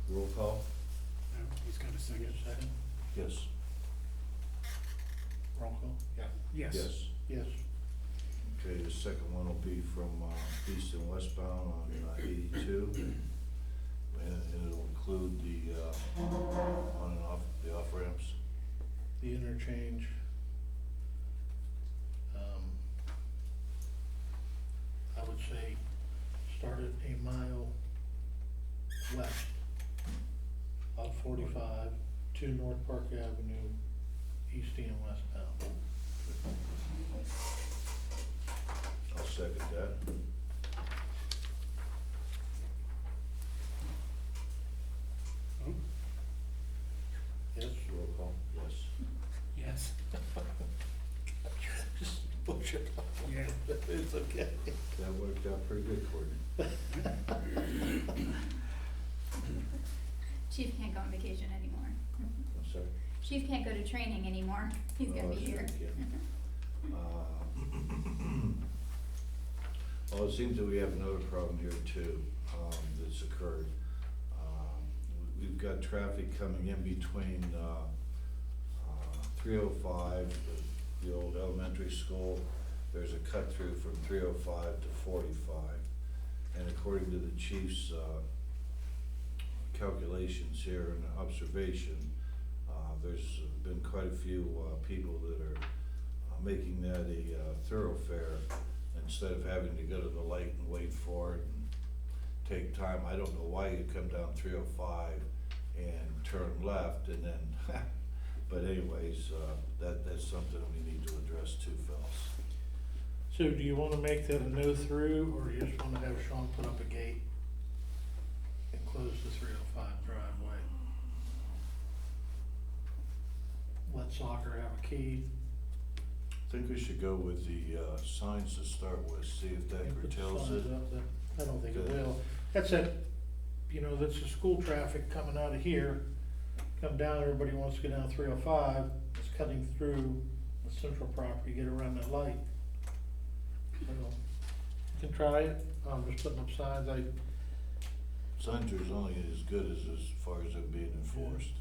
Roll call? No, he's got a second. Second, Yes. roll call? Yeah. Yes. Yes. Okay, the second one will be from east and westbound on 82. And it'll include the on and off, the off ramps. The interchange. I would say start at a mile west of 45 to North Park Avenue, east and westbound. I'll second that. Oh, Yes? Roll call? Yes. yes. Just push it off. Yeah. It's okay. That worked out pretty good, Courtney. Chief can't go on vacation anymore. I'm sorry? Chief can't go to training anymore. He's gonna Oh, be sure here. he Well, it seems that we have another problem here too, that's occurred. We've got traffic coming in between, 305, the old elementary school. There's a cut through from 305 to 45. And according to the chief's, calculations here and observation, there's been quite a few, people that are making that a thoroughfare instead of having to go to the light and wait for it and take time. I don't know why you come down 305 and turn left and then, but anyways, that's something we need to address too, fellas. So do you wanna make that a no through, or you just wanna have Sean put up a gate and close the 305 driveway? Let soccer have a key. I think we should go with the, signs to start with, see if that and put the curtails it. signs up that- I don't think it Good. will. That's it, that's the school traffic coming out of here, come down, everybody wants to go down 305, it's cutting through the central property, get around that light. So, you can try it, I'm just putting up signs, Signs are only as good as far as them being enforced.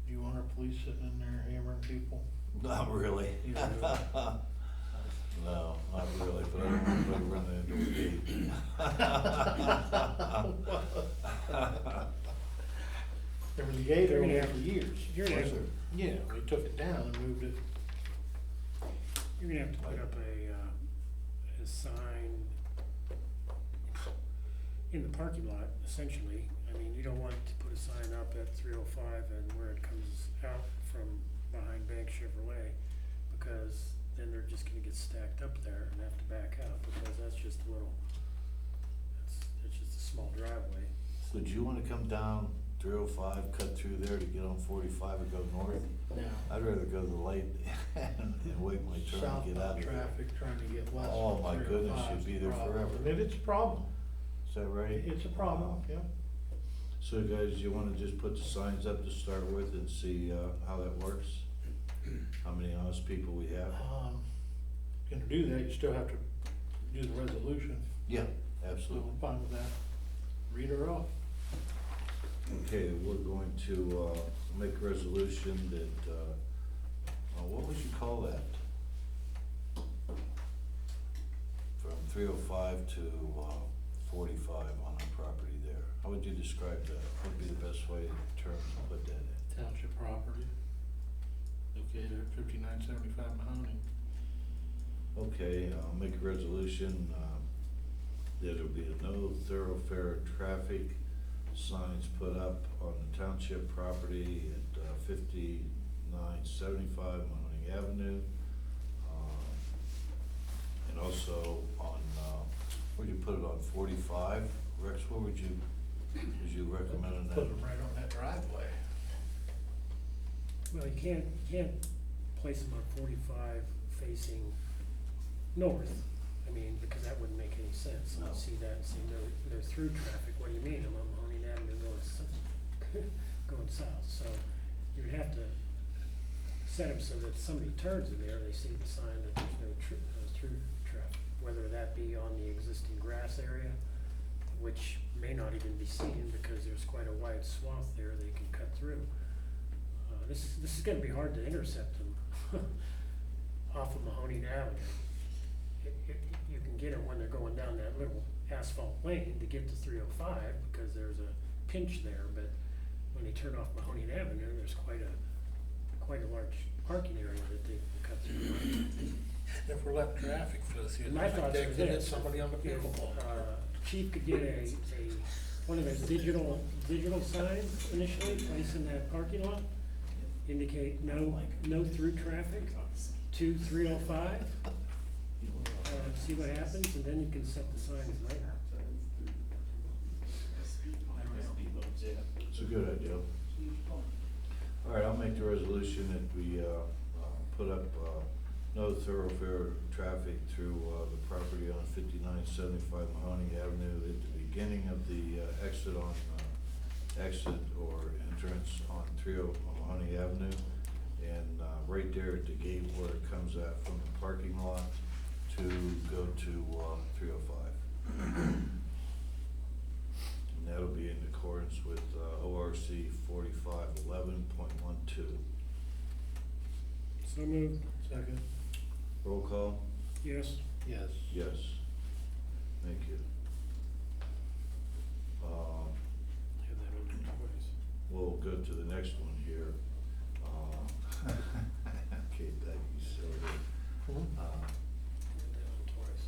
do you want our police sitting in there hammering people? Not really. You don't do it. No, not really, but I don't want anybody running into a gate. There was a gate over there for years. You're gonna Was have, there? Yeah, we took it down and moved it. you're gonna have to put up a sign in the parking lot, essentially. I mean, you don't want to put a sign up at 305 and where it comes out from behind Bank Chevrolet, because then they're just gonna get stacked up there and have to back out, because that's just a little, it's just a small driveway. Would you wanna come down 305, cut through there to get on 45 and go north? Now, I'd rather go to the light and wait my turn to get out southbound of there. traffic trying to get west. Oh, on my goodness, 305 you'd be is a there problem. forever. And it's a problem, Is that right? it's a problem, Wow. yeah. So guys, you wanna just put the signs up to start with and see, how that works? How many honest people we have? Gonna do that, you still have to do the resolution, Yeah, so absolutely. I'm fine with that. Read her off. Okay, we're going to, make a resolution that, what would you call that? From 305 to, 45 on our property there. How would you describe that? What would be the best way to term, put that in? Township property. Located at 5975 Mahoney. Okay, I'll make a resolution, that there'll be a no thoroughfare traffic signs put up on the township property at 5975 Mahoney Avenue. And also on, where'd you put it, on 45? Rex, where would you recommend that? Put them right on that driveway. Well, you can't place them on 45 facing north. I mean, because that wouldn't make any sense. No. You see that and say, no, they're through traffic. What do you mean? I'm on Mahoning Avenue going south. So you would have to set them so that somebody turns in there, they see the sign that there's no through traffic. Whether that be on the existing grass area, which may not even be seen because there's quite a wide wide swath there they can cut through. This is gonna be hard to intercept them off of Mahoning Avenue. You can get them when they're going down that little asphalt lane to get to 305 because there's a pinch there, but when they turn off Mahoning Avenue, there's quite a large parking area that they can cut through. If we're letting traffic flow through, My there, thoughts they are could hit this, somebody on the if, pickleball. Chief could get one of those digital signs initially, placed in that parking lot, indicate no through traffic to 305. See what happens, and then you can set the signs later. It's a good idea. All right, I'll make the resolution that we, put up, no thoroughfare traffic through, the property on 5975 Mahoning Avenue at the beginning of the, exit or entrance on Mahoning Avenue. And, right there at the gate where it comes out from the parking lot to go to, 305. And that'll be in accordance with, ORC 4511.12. So moved. Second. Roll call? Yes. Yes. Yes. Thank you. Have that on your twice. We'll go to the next one here. Okay, Doug, you silly. Mhm. Have that on twice.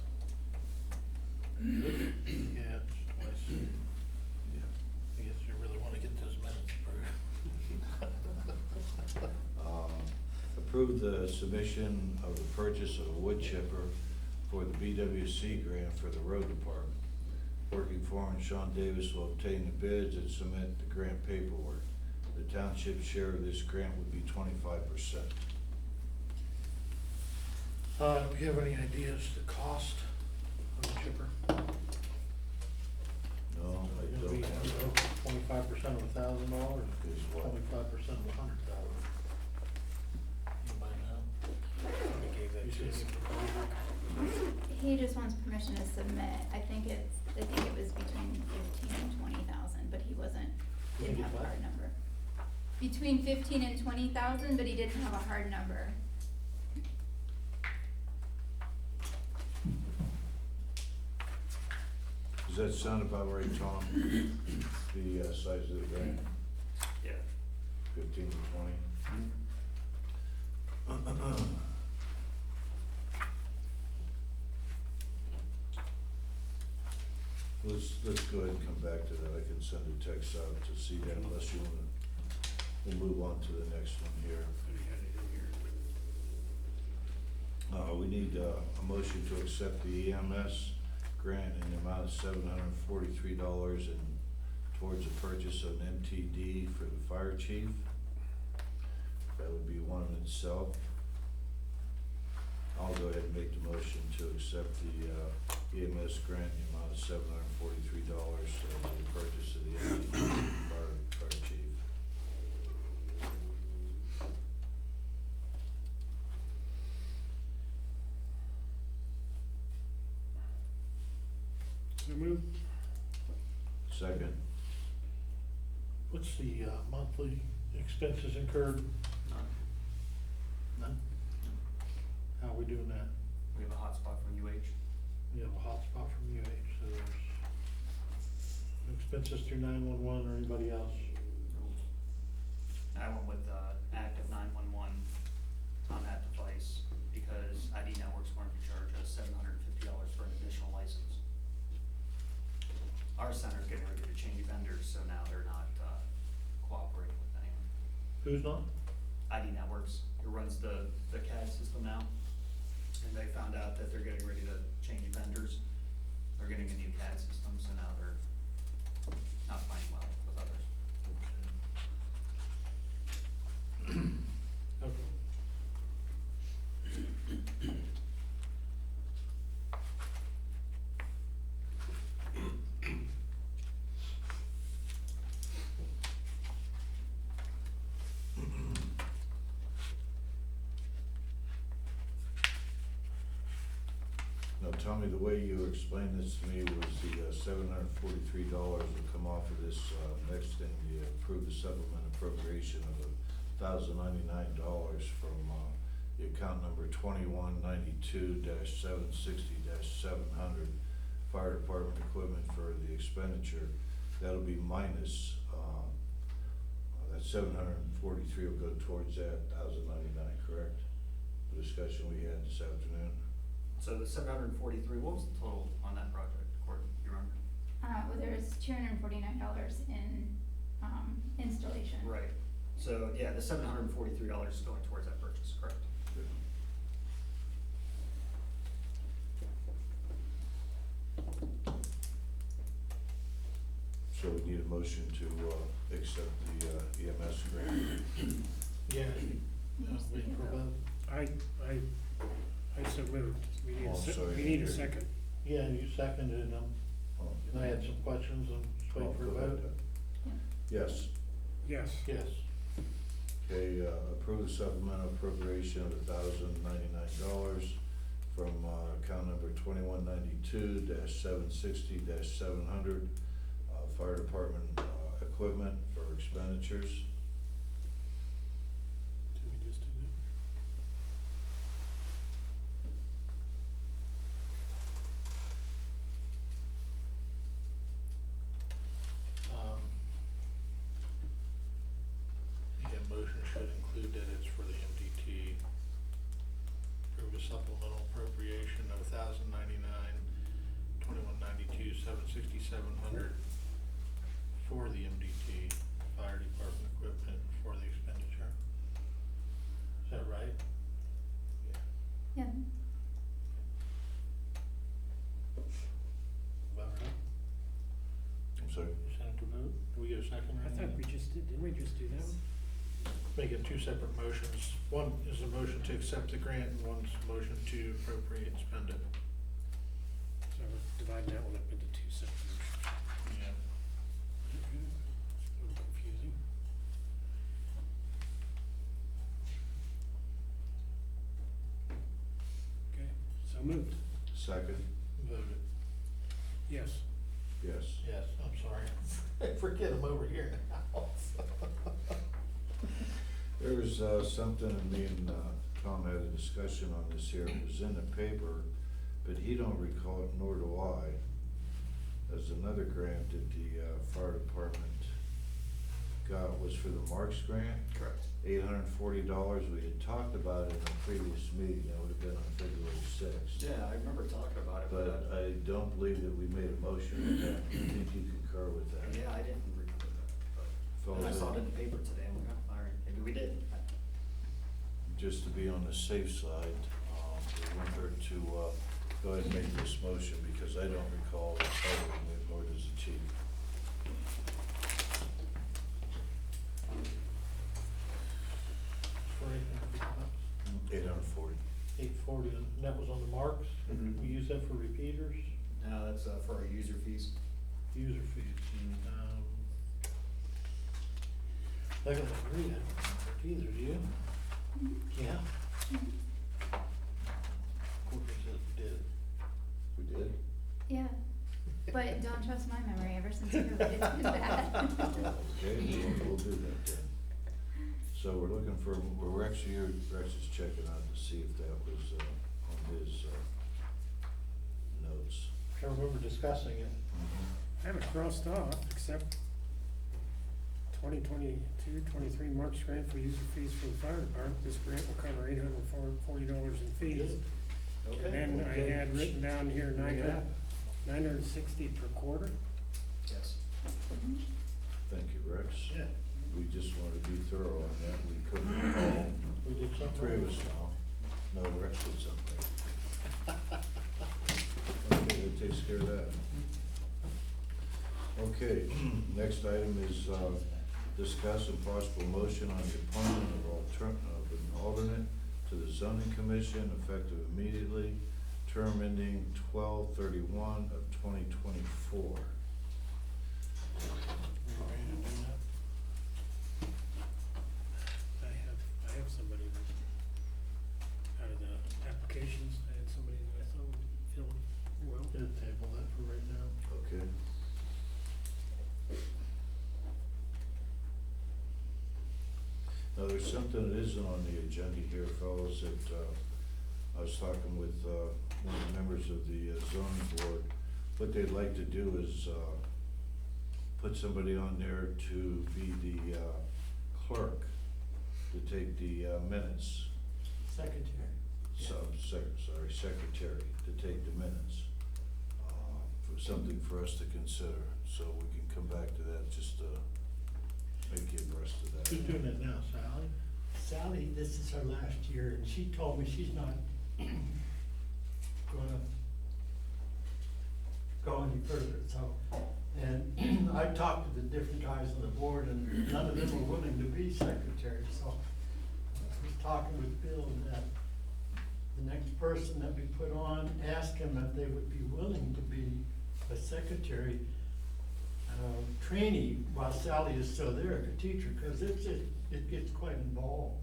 Yeah, it's twice. Yeah. I guess you really wanna get those minutes approved. Approve the submission of the purchase of a wood chipper for the BWC grant for the road department. Working foreman Sean Davis will obtain the bids and submit the grant paperwork. The township share of this grant would be 25%. Do we have any ideas the cost of the chipper? No, I It'll don't be have that. 25% of $1,000, Is what? 25% of $100,000. Anybody know? I gave that You to see us. any- He just wants permission to submit. I think it was between 15 and 20,000, but he didn't have a hard number. Between 15 and 20,000, but he didn't have a hard number. Does that sound about right, Tom? The size of the grant, Yeah. 15 to 20? Let's go ahead and come back to that. I can send a text out to see that unless you wanna, we'll move on to the next one here. I had it in here. We need a motion to accept the EMS grant in the amount of $743 and towards the purchase of an MTD for the fire chief. That would be one in itself. I'll go ahead and make the motion to accept the EMS grant in the amount of $743 for the purchase of the MTD for the fire chief. So moved. Second. What's the monthly expenses incurred? None? How are we doing that? We have a hotspot from UH. We have a hotspot from UH, so there's no expenses through 911 or anybody else. I went with active 911 on that device because ID Networks wanted to charge us $750 for an additional license. Our center's getting ready to change vendors, so now they're not cooperating with anyone. Who's not? ID Networks, who runs the CAD system now, and they found out that they're getting ready to change vendors. They're getting a new CAD system, so now they're not finding well with others. Okay. Now, Tommy, the way you explained this to me was the $743 will come off of this next thing, the approve the supplement appropriation of $1,099 from, the account number 2192-760-700, fire department equipment for the expenditure. That'll be minus, that 743 will go towards that 1,099, correct? The discussion we had this afternoon. So the 743, what was the total on that project, Courtney, you remember? Well, there's $249 in, installation. Right, so, yeah, the $743 is going towards that purchase, correct? Good. So we need a motion to, accept the, EMS grant. Yeah, waiting for a vote. I so moved. We need Oh, a sorry, we need a here. second. Yeah, you seconded them, Oh, and I had some questions, and just oh, waiting for a go ahead, vote. Doug. Yeah. Yes. Yes. Yes. Okay, approve the supplemental appropriation of $1,099 from, account number 2192-760-700, fire department, equipment for expenditures. Did we just do that? Yeah, motion should include that it's for the MDT. Approve a supplemental appropriation of $1,099, 2192-760-700 for the MDT, fire department equipment for the expenditure. Is that right? Yeah, About right? I'm sorry. Send it to vote? Do we get a second? I thought we just did, didn't we just do that one? Make it two separate motions. One is a motion to accept the grant, and one's a motion to appropriate and spend it. So we're dividing that one up into two separate motions. Yeah. It's a little confusing. Okay, so moved. Second? Voted. Yes. Yes. Yes, I'm sorry. I forget I'm over here now. There was, something, and me and, Tom had a discussion on this here, it was in the paper, but he don't recall it, nor do I. There's another grant that the, fire department got, was for the Marks grant, Correct. $840. We had talked about it in a previous meeting, that would have been on February 6th. Yeah, I remember talking about it, But I don't believe that we made a motion with that. I think you concur with that. yeah, I didn't remember that, but, and I Fellas, saw it in the paper today, I'm like, oh, all right, maybe we did. just to be on the safe side, it wouldn't hurt to, go ahead and make this motion, because I don't recall following it, nor does the chief. For $840. $840, and that was on the Marks? Mhm. We use that for repeaters, No, that's, for our user fees. user fees. I don't agree, I don't remember it either, do you? Yeah. Courtney says we did. We did? yeah, but don't trust my memory, ever since COVID, it's been bad. Okay, we'll do that then. So we're looking for, we're actually here, Rex is checking out to see if that was, on his, notes. I remember discussing it. I have it crossed off, except 2022-23 Marks grant for user fees for the fire department. This grant will cover $840 in fees. Okay. And then I had written down here $960 per quarter. Yes. Thank you, Rex. Yeah. We just wanted to be thorough on that, we couldn't recall. We did something. Three of us now. No, Rex did something. Okay, that takes care of that. Okay, next item is, discuss and possible motion on the appointment of an alternate to the zoning commission effective immediately, term ending 12/31/2024. I have somebody that, out of the applications, I had somebody that I thought would fill it well. Gonna table that for right now. Okay. Now, there's something that isn't on the agenda here, fellas, that, I was talking with, one of the members of the zoning board. What they'd like to do is, put somebody on there to be the, clerk, to take the, minutes. Secretary. Secretary, to take the minutes. For something for us to consider, so we can come back to that, just to make you abreast of that. Who's doing it now, Sally? Sally, this is her last year, and she told me she's not gonna go any further, so. And I've talked to the different guys on the board, and none of them were willing to be secretary, so I was talking with Bill that the next person that we put on, ask him if they would be willing to be a secretary, trainee while Sally is still there, a teacher, cause it gets quite involved.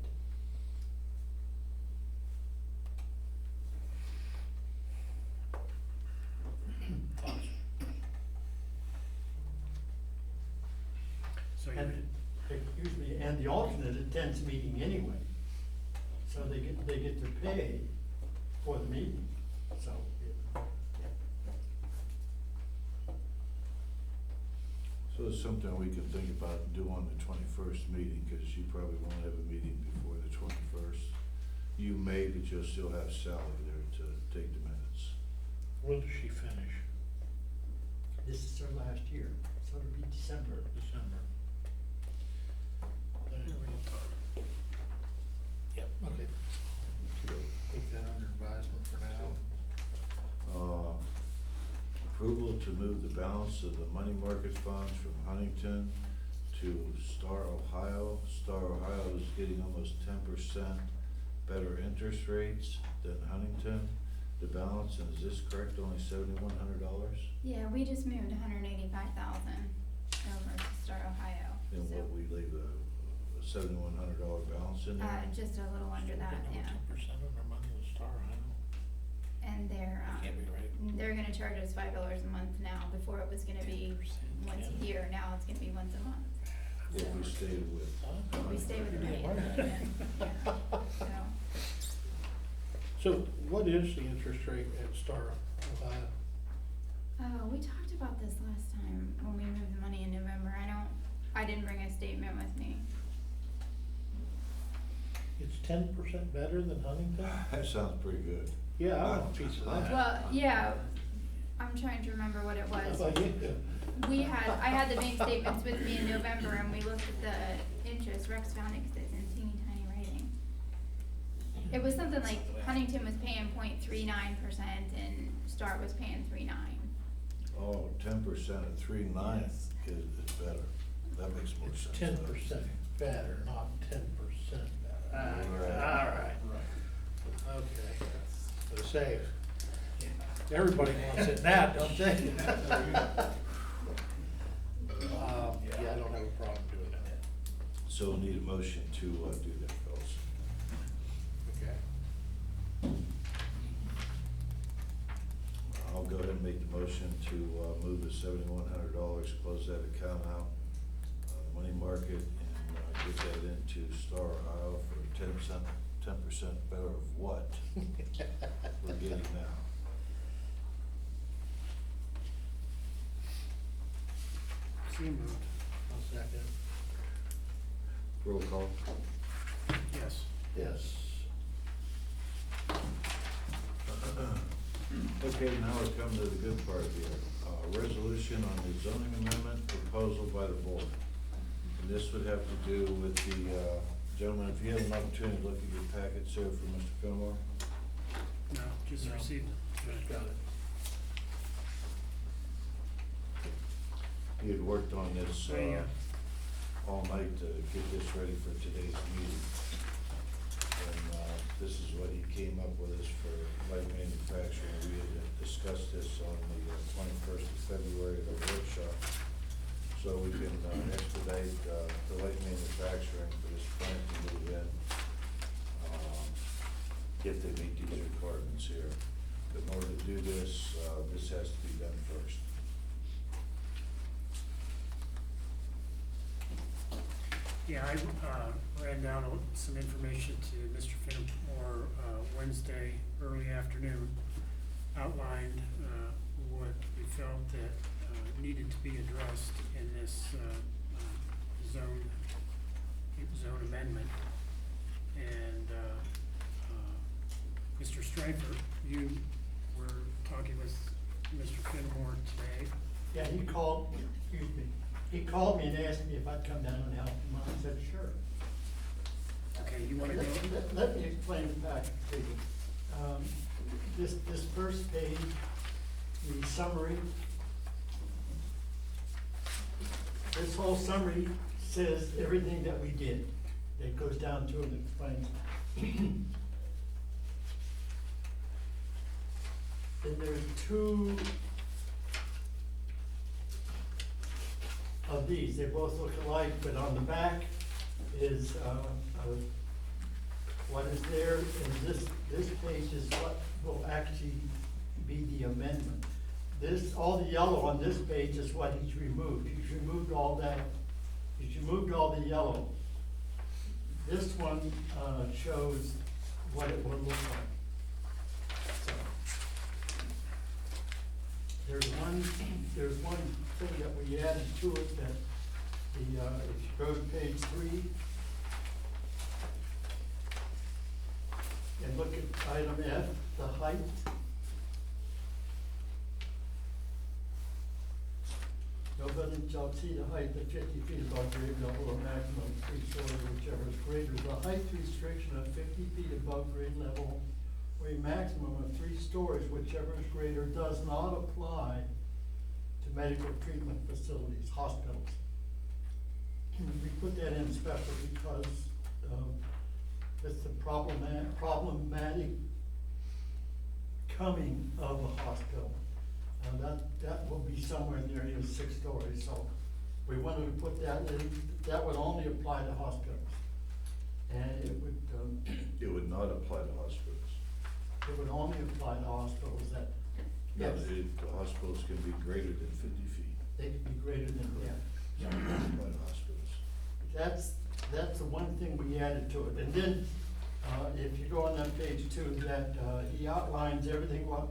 So you, And, excuse me, and the alternate attends meeting anyway, so they get their pay for the meeting, so. So it's something we can think about and do on the 21st meeting, cause you probably won't have a meeting before the 21st. You may, but you'll still have Sally there to take the minutes. When does she finish? This is her last year, so it'll be December. December. Yep, okay. Take that under advisement for now. Approval to move the balance of the money market funds from Huntington to Star Ohio. Star Ohio is getting almost 10% better interest rates than Huntington. The balance, and is this correct, only $7,100? Yeah, we just moved 185,000 over to Star Ohio, And so, what, we leave a $7,100 balance in there? just a little under that, yeah. 10% of our money in Star Ohio. And they're, Can't be right. they're gonna charge us $5 a month now. Before it was gonna be 10%, once a yeah. year, now it's gonna be once a month. If we stay with. Huh? We stay with the money, Yeah. yeah, so. So what is the interest rate at Star Ohio? We talked about this last time when we moved the money in November. I didn't bring a statement with me. It's 10% better than Huntington? That sounds pretty good. Yeah, I want a piece of that. Well, yeah, I'm trying to remember what it How was. about you? I had the bank statements with me in November and we looked at the interest. Rex found it 'cause it's in teeny tiny writing. It was something like Huntington was paying 0.39% and Star was paying 3.9. Oh, 10% at 3.9 is better. That makes more It's sense. 10% better, not 10% better. Right. All right. Okay. So say, everybody wants it now, don't they? Yeah, I don't have a problem doing that. So we'll need a motion to do that, fellas. Okay. I'll go ahead and make the motion to move the $7,100, close that account out, money market, and get that into Star Ohio for 10% better of what we're getting now. so moved, I'll second. Roll call. yes. Yes. Okay, now we come to the good part here. Resolution on the zoning amendment proposal by the board. And this would have to do with the, gentlemen, if you had an opportunity to look at your packets there for Mr. Fillmore. No, just No. received it. Just got it. He had worked on this, Oh, yeah. all night to get this ready for today's meeting. And, this is what he came up with us for light manufacturing. We had discussed this on the 21st of February at our workshop. So we can expedite, the light manufacturing for this plant to move in, if they meet these requirements here. But in order to do this, this has to be done first. Yeah, I, ran down some information to Mr. Finnemore, Wednesday, early afternoon, outlined, what we felt that, needed to be addressed in this, zone amendment. And, Mr. Striper, you were talking with Mr. Finnemore today. Yeah, he called me and asked me if I'd come down and help him, and I said, sure. Okay, you wanna go? Let me explain it back to you. This first page, the summary, this whole summary says everything that we did. It goes down to and explains. Then there's two of these, they both look alike, but on the back is, what is there, and this page is what will actually be the amendment. This, all the yellow on this page is what he's removed, he's removed all that, he's removed all the yellow. This one, shows what it will look like. So, there's one thing that we added to it that if you go to page 3 and look at item F, the height. Nobody shall see the height of 50 feet above grade level or maximum of 3 stories, whichever is greater. The height restriction of 50 feet above grade level or a maximum of 3 stories, whichever is greater, does not apply to medical treatment facilities, hospitals. We put that in special because, it's the problematic coming of a hospital. That will be somewhere in the area of 6 stories, so we wanted to put that in, that would only apply to hospitals. And it It would not apply to hospitals. would only apply to hospitals that, No, yes, the hospitals can be greater than 50 feet. they could be greater than that. It doesn't apply to hospitals. That's the one thing we added to it. And then, if you go on that page 2, that, he outlines everything what,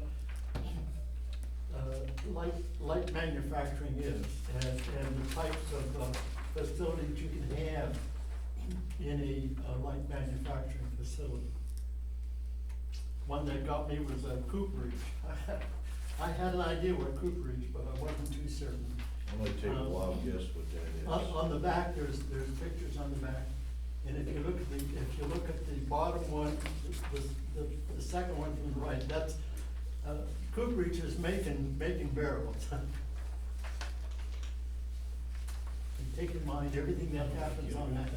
light manufacturing is, and the types of, facilities you can have in a light manufacturing facility. One that got me was a cooperage. I had an idea what cooperage, but I wasn't too certain. I'm gonna take a wild guess what that is. On the back, there's pictures on the back, and if you look at the bottom one, the second one from the right, that's, cooperage is making barrels. And take in mind, everything that happens on that,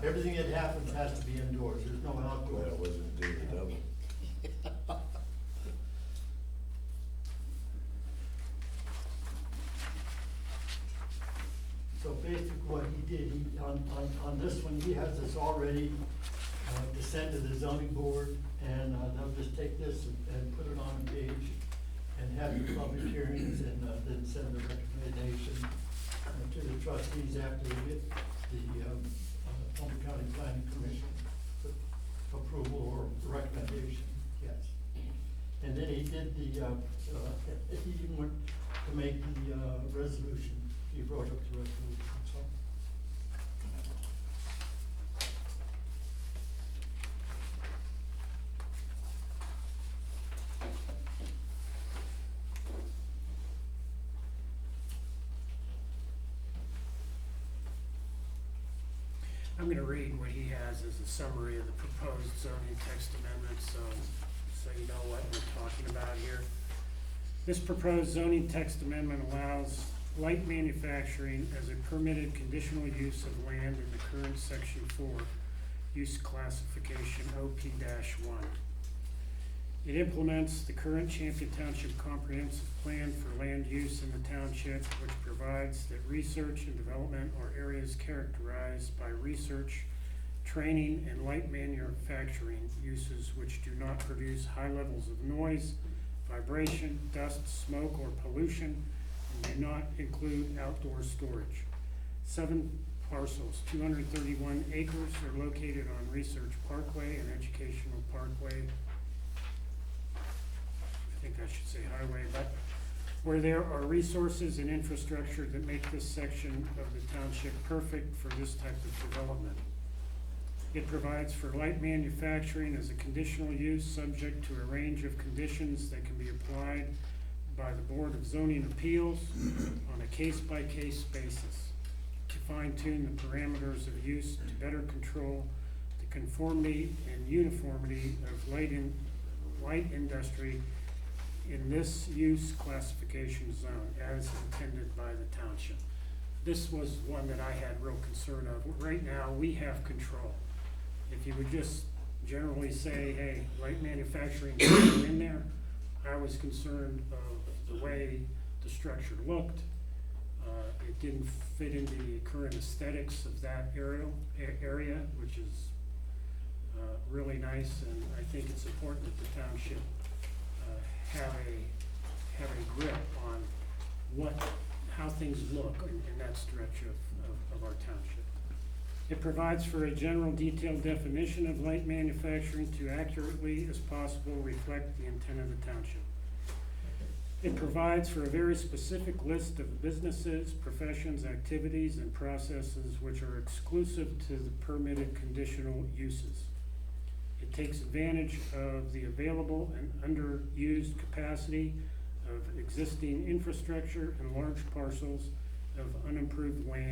everything that happens has to be indoors, there's no Glad outdoors. it wasn't David Double. So basically what he did, on this one, he has this already, to send to the zoning board, and, they'll just take this and put it on a page and have your public hearings, and, then send the recommendation to the trustees after they get the, Humboldt County Planning Commission approval or recommendation, yes. And then he did he even went to make the, resolution, he wrote up the resolution, so. I'm gonna read what he has as a summary of the proposed zoning text amendment, so you know what we're talking about here. This proposed zoning text amendment allows light manufacturing as a permitted conditional use of land in the current section 4, use classification OP-1. It implements the current Champion Township Comprehensive Plan for land use in the township, which provides that research and development are areas characterized by research, training, and light manufacturing uses which do not produce high levels of noise, vibration, dust, smoke, or pollution, and do not include outdoor storage. 7 parcels, 231 acres are located on Research Parkway and Educational Parkway. I think I should say highway, but where there are resources and infrastructure that make this section of the township perfect for this type of development. It provides for light manufacturing as a conditional use, subject to a range of conditions that can be applied by the Board of Zoning Appeals on a case-by-case basis to fine-tune the parameters of use to better control the conformity and uniformity of light industry in this use classification zone as intended by the township. This was one that I had real concern of. Right now, we have control. If you would just generally say, hey, light manufacturing is in there, I was concerned of the way the structure looked. It didn't fit into the current aesthetics of that area, which is really nice, and I think it's important that the township have a grip on how things look in that stretch of our township. It provides for a general detailed definition of light manufacturing to accurately as possible reflect the intent of the township. It provides for a very specific list of businesses, professions, activities, and processes which are exclusive to the permitted conditional uses. It takes advantage of the available and underused capacity of existing infrastructure and large parcels of unimproved land